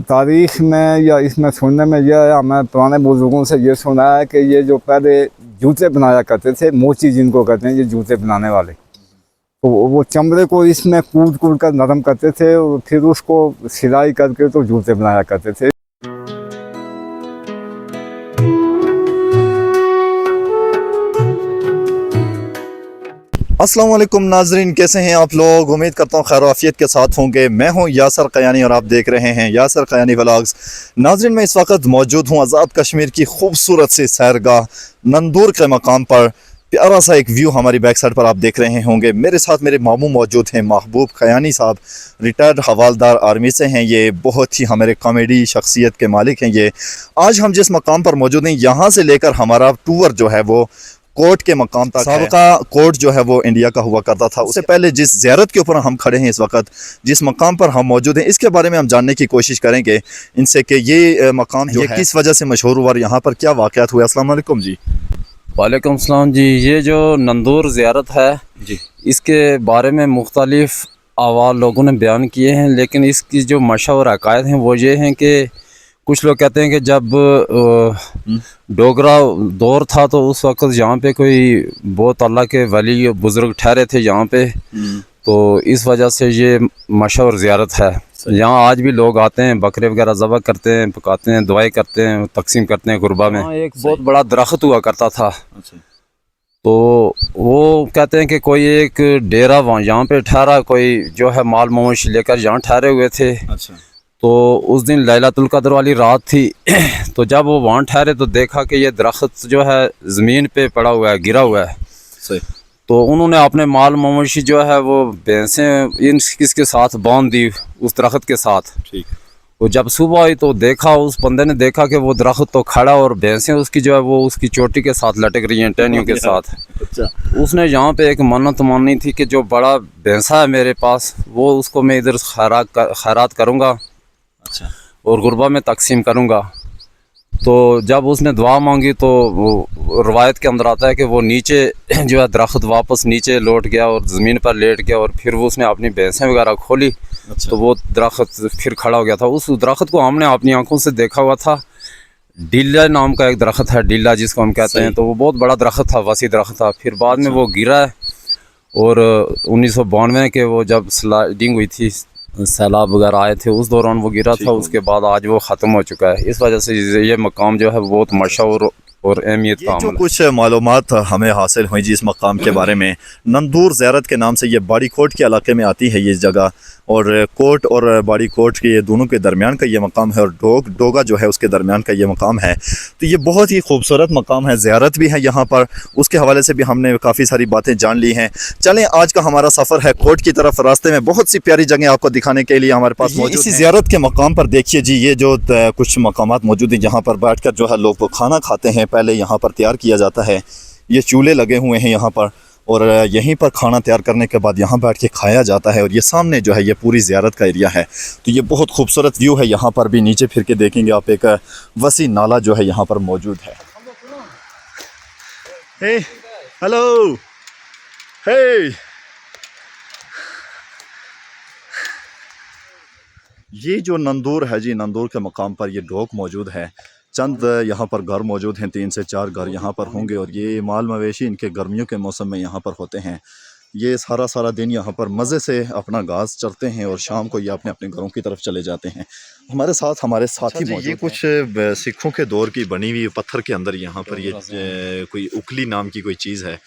तारीख में या इसमें सुनने में यह है, हमें पुराने बुजुर्गों से ये सुना है कि ये जो पहले जूते बनाया करते थे, मोची जिनको कहते हैं, ये जूते बनाने वाले, तो वो चमड़े को इसमें कूद कूद कर नरम करते थे और फिर उसको सिलाई करके तो जूते बनाया करते थे। अस्सलाम वालेकुम नाजरीन, कैसे हैं आप लोग। उम्मीद करता हूँ खैर आफियत के साथ होंगे। मैं हूँ यासर कयानी और आप देख रहे हैं यासर कयानी व्लॉग्स। नाजरीन, मैं इस वक्त मौजूद हूँ आज़ाद कश्मीर की खूबसूरत सी सैरगाह नंदूर के मकाम पर। प्यारा सा एक व्यू हमारी बैक साइड पर आप देख रहे होंगे। मेरे साथ मेरे मामू मौजूद हैं, महबूब कयानी साहब, रिटायर्ड हवालदार आर्मी से हैं। ये बहुत ही हमारे कॉमेडी शख्सियत के मालिक हैं। ये आज हम जिस मकाम पर मौजूद हैं, यहाँ से लेकर हमारा टूर जो है वो कोर्ट के मकाम तक। साबका कोर्ट जो है वो इंडिया का हुआ करता था। उससे पहले जिस ज़ियारत के ऊपर हम खड़े हैं इस वक्त, जिस मकाम पर हम मौजूद हैं, इसके बारे में हम जानने की कोशिश करेंगे इनसे कि ये मकाम जो है किस वजह से मशहूर हुआ और यहाँ पर क्या वाक़यात हुए। अस्सलाम वालेकुम जी। वालेकुम सलाम जी। ये जो नंदूर ज़ियारत है जी, इसके बारे में मुख्तलिफ अहवाल लोगों ने बयान किए हैं, लेकिन इसकी जो मशहूर अकायद हैं वो ये हैं कि कुछ लोग कहते हैं कि जब डोगरा दौर था तो उस वक्त यहाँ पे कोई बहुत अल्लाह के वली बुज़ुर्ग ठहरे थे यहाँ पे, तो इस वजह से ये मशहूर ज़ियारत है। यहाँ आज भी लोग आते हैं, बकरे वगैरह ज़बह करते हैं, पकाते हैं, दुआएं करते हैं, तकसीम करते हैं गुरबा में। एक बहुत बड़ा दरख्त हुआ करता था, तो वो कहते हैं कि कोई एक डेरा वहाँ यहाँ पे ठहरा, कोई जो है माल मवेशी लेकर यहाँ ठहरे हुए थे। तो उस दिन लैलतुल कद्र वाली रात थी तो जब वो वहाँ ठहरे तो देखा कि ये दरख्त जो है ज़मीन पे पड़ा हुआ है, गिरा हुआ है। सही। तो उन्होंने अपने माल मवेशी जो है वो भैंसें इसके साथ बांध दी उस दरख्त के साथ। ठीक। तो जब सुबह आई तो देखा, उस बंदे ने देखा कि वो दरख्त तो खड़ा और भैंसें उसकी जो है वो उसकी चोटी के साथ लटक रही हैं, टहनियों के साथ। अच्छा। उसने यहाँ पे एक मन्नत मानी थी कि जो बड़ा भैंसा है मेरे पास, वो उसको मैं इधर खैरात करूँगा। अच्छा। और गुरबा में तकसीम करूँगा। तो जब उसने दुआ मांगी तो वो रवायत के अंदर आता है कि वो नीचे जो है दरख्त वापस नीचे लौट गया और ज़मीन पर लेट गया, और फिर वो उसने अपनी भैंसें वगैरह खोली। अच्छा। तो वो दरख्त फिर खड़ा हो गया था। उस दरख्त को हमने अपनी आंखों से देखा हुआ था। डीला नाम का एक दरख्त है, डीला जिसको हम कहते हैं, तो वो बहुत बड़ा दरख्त था, वसी दरख्त था। फिर बाद में वो गिरा है और 1992 के वो जब स्लाइडिंग हुई थी, सैलाब वगैरह आए थे, उस दौरान वो गिरा था। उसके बाद आज वो ख़त्म हो चुका है। इस वजह से ये मकाम जो है बहुत मशहूर और अहमियत का जो कुछ मालूमात हमें हासिल हुई जी इस मकाम के बारे में, नंदूर ज़ियारत के नाम से ये बाड़ी कोट के इलाके में आती है ये जगह, और कोट और बाड़ी कोट के ये दोनों के दरमियान का ये मकाम है, और डोगा जो है उसके दरमियान का ये मकाम है। तो ये बहुत ही खूबसूरत मकाम है, ज़ियारत भी है यहाँ पर। उसके हवाले से भी हमने काफ़ी सारी बातें जान ली हैं। चलें, आज का हमारा सफ़र है कोट की तरफ। रास्ते में बहुत सी प्यारी जगह आपको दिखाने के लिए हमारे पास मौजूद। इसी ज़ियारत के मकाम पर देखिए जी, ये जो कुछ मकामात मौजूद हैं जहाँ पर बैठ कर जो है लोग खाना खाते हैं। पहले यहाँ पर तैयार किया जाता है, ये चूल्हे लगे हुए हैं यहाँ पर, और यहीं पर खाना तैयार करने के बाद यहाँ बैठ के खाया जाता है। और ये सामने जो है ये पूरी ज़ियारत का एरिया है। तो ये बहुत खूबसूरत व्यू है। यहाँ पर भी नीचे फिर के देखेंगे आप, एक वसी नाला जो है यहाँ पर मौजूद है। हे हेलो हे, ये जो नंदूर है जी, नंदूर के मकाम पर ये डोक मौजूद है। चंद यहाँ पर घर मौजूद हैं, 3 से 4 घर यहाँ पर होंगे, और ये माल मवेशी इनके गर्मियों के मौसम में यहाँ पर होते हैं। ये सारा दिन यहाँ पर मज़े से अपना घास चरते हैं और शाम को ये अपने अपने घरों की तरफ चले जाते हैं। हमारे साथी मौजूद। ये कुछ सिखों के दौर की बनी हुई पत्थर के अंदर यहाँ पर ये कोई उखली नाम की कोई चीज़ है।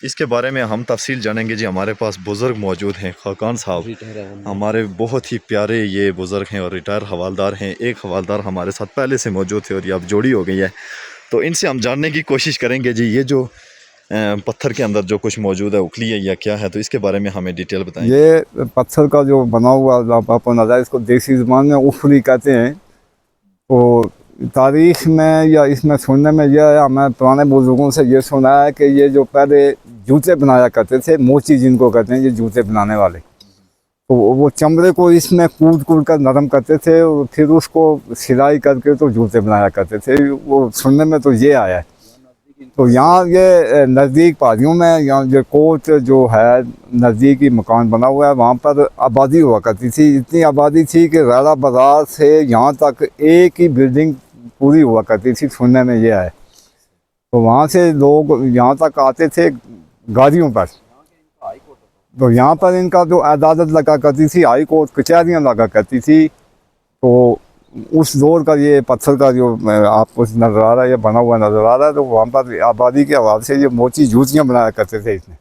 इसके बारे में हम तफसील जानेंगे जी। हमारे पास बुज़ुर्ग मौजूद हैं, खाकान साहब हमारे बहुत ही प्यारे ये बुज़ुर्ग हैं और रिटायर हवालदार हैं। एक हवालदार हमारे साथ पहले से मौजूद थे और ये अब जोड़ी हो गई है, तो इनसे हम जानने की कोशिश करेंगे जी, ये जो पत्थर के अंदर जो कुछ मौजूद है, उखली है या क्या है, तो इसके बारे में हमें डिटेल बताएं। ये पत्थर का जो बना हुआ आपको नज़र है, इसको देसी ज़बान में उखली कहते हैं। तो तारीख में या इसमें सुनने में यह है, हमें पुराने बुजुर्गों से ये सुना है कि ये जो पहले जूते बनाया करते थे, मोची जिनको कहते हैं, ये जूते बनाने वाले, तो वो चमड़े को इसमें कूद कूद कर नरम करते थे और फिर उसको सिलाई करके तो जूते बनाया करते थे। वो सुनने में तो ये आया है। तो यहाँ ये नज़दीक पहाड़ियों में यहाँ ये कोट जो है नज़दीकी मकान बना हुआ है, वहाँ पर आबादी हुआ करती थी। इतनी आबादी थी कि राला बाज़ार से यहाँ तक एक ही बिल्डिंग पूरी हुआ करती थी, सुनने में ये है। तो वहाँ से लोग यहाँ तक आते थे गाड़ियों पर। तो यहाँ पर इनका जो अदालत लगा करती थी, हाई कोर्ट कचहरियाँ लगा करती थी। तो उस दौर का ये पत्थर का जो आपको नज़र आ रहा है, ये बना हुआ नज़र आ रहा है। तो वहाँ पर आबादी के हवाले से ये मोची जूतियाँ बनाया करते थे इसमें।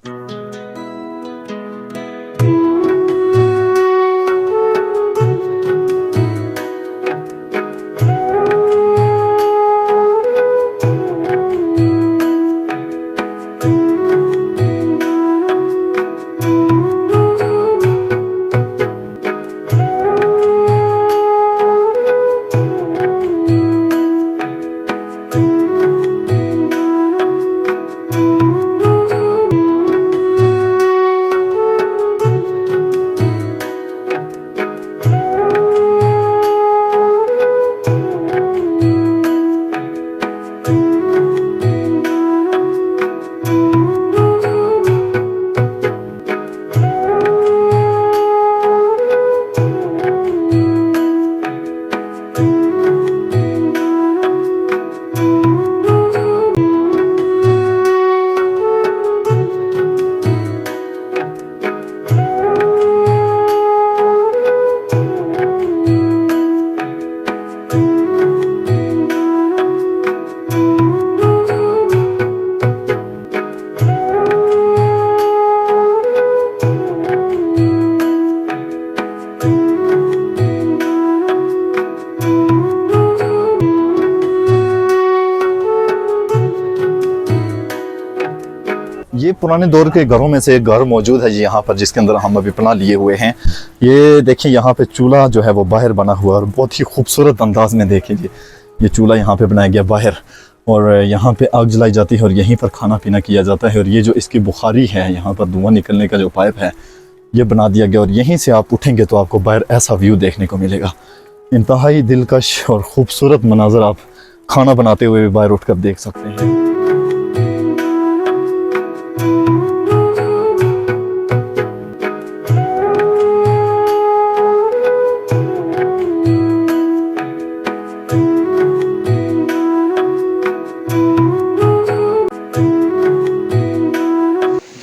ये पुराने दौर के घरों में से एक घर मौजूद है जी यहाँ पर, जिसके अंदर हम अभी पनाह लिए हुए हैं। ये देखिए यहाँ पे चूल्हा जो है वो बाहर बना हुआ है और बहुत ही खूबसूरत अंदाज में देखिए जी, ये चूल्हा यहाँ पे बनाया गया बाहर और यहाँ पे आग जलाई जाती है और यहीं पर खाना पीना किया जाता है। और ये जो इसकी बुखारी है, यहाँ पर धुआं निकलने का जो पाइप है, ये बना दिया गया और यहीं से आप उठेंगे तो आपको बाहर ऐसा व्यू देखने को मिलेगा। इंतहाई दिलकश और ख़ूबसूरत मनाजर आप खाना बनाते हुए बाहर उठ कर देख सकते हैं।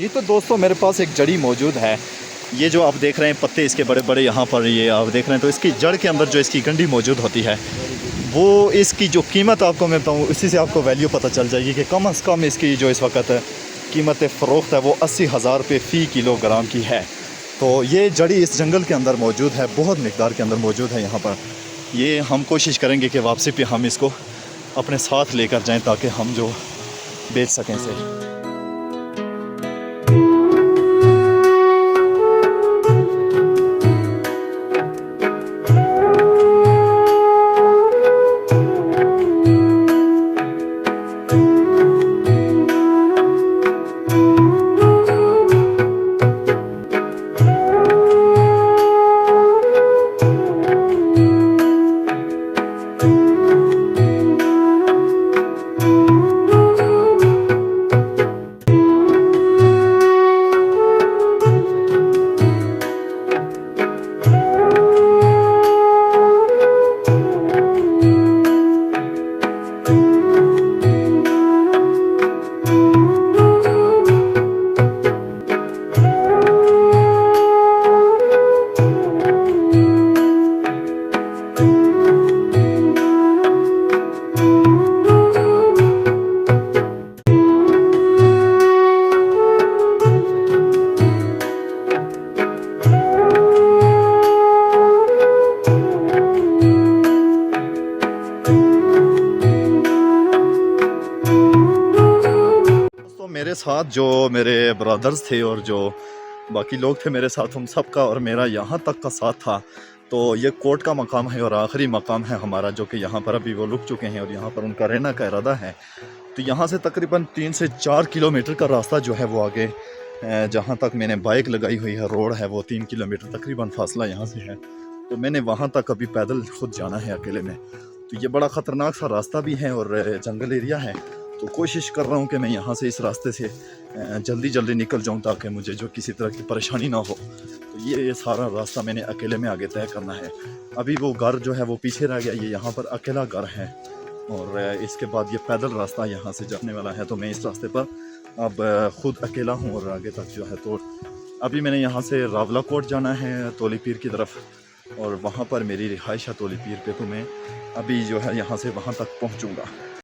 तो दोस्तों मेरे पास एक जड़ी मौजूद है। ये जो आप देख रहे हैं पत्ते इसके बड़े बड़े यहाँ पर ये आप देख रहे हैं, तो इसकी जड़ के अंदर जो इसकी गंडी मौजूद होती है, वो इसकी जो कीमत आपको मैं बताऊँ, इसी से आपको वैल्यू पता चल जाएगी कि कम से कम इसकी जो इस वक्त कीमत फ़रोख्त है वो 80,000 रुपये फ़ी किलोग्राम की है। तो ये जड़ी इस जंगल के अंदर मौजूद है, बहुत मिकदार के अंदर मौजूद है यहाँ पर। ये हम कोशिश करेंगे कि वापसी पे हम इसको अपने साथ लेकर जाएँ ताकि हम जो बेच सकें इसे। मेरे साथ जो मेरे ब्रदर्स थे और जो बाकी लोग थे मेरे साथ, हम सब का और मेरा यहाँ तक का साथ था। तो ये कोर्ट का मकाम है और आखिरी मकाम है हमारा, जो कि यहाँ पर अभी वो रुक चुके हैं और यहाँ पर उनका रहना का इरादा है। तो यहाँ से तकरीबन 3 से 4 किलोमीटर का रास्ता जो है वो आगे, जहाँ तक मैंने बाइक लगाई हुई है, रोड है वो 3 किलोमीटर तकरीबन फासला यहाँ से है। तो मैंने वहाँ तक अभी पैदल खुद जाना है अकेले में। तो ये बड़ा ख़तरनाक सा रास्ता भी है और जंगल एरिया है। तो कोशिश कर रहा हूँ कि मैं यहाँ से इस रास्ते से जल्दी जल्दी निकल जाऊँ ताकि मुझे जो किसी तरह की परेशानी ना हो। तो ये सारा रास्ता मैंने अकेले में आगे तय करना है। अभी वो घर जो है वो पीछे रह गया, ये यहाँ पर अकेला घर है और इसके बाद ये पैदल रास्ता यहाँ से जाने वाला है। तो मैं इस रास्ते पर अब ख़ुद अकेला हूँ और आगे तक जो है तो अभी मैंने यहाँ से रावला कोट जाना है तोली पीर की तरफ और वहाँ पर मेरी रिहाइश है तोली पीर पे। तो मैं अभी जो है यहाँ से वहाँ तक पहुँचूँगा।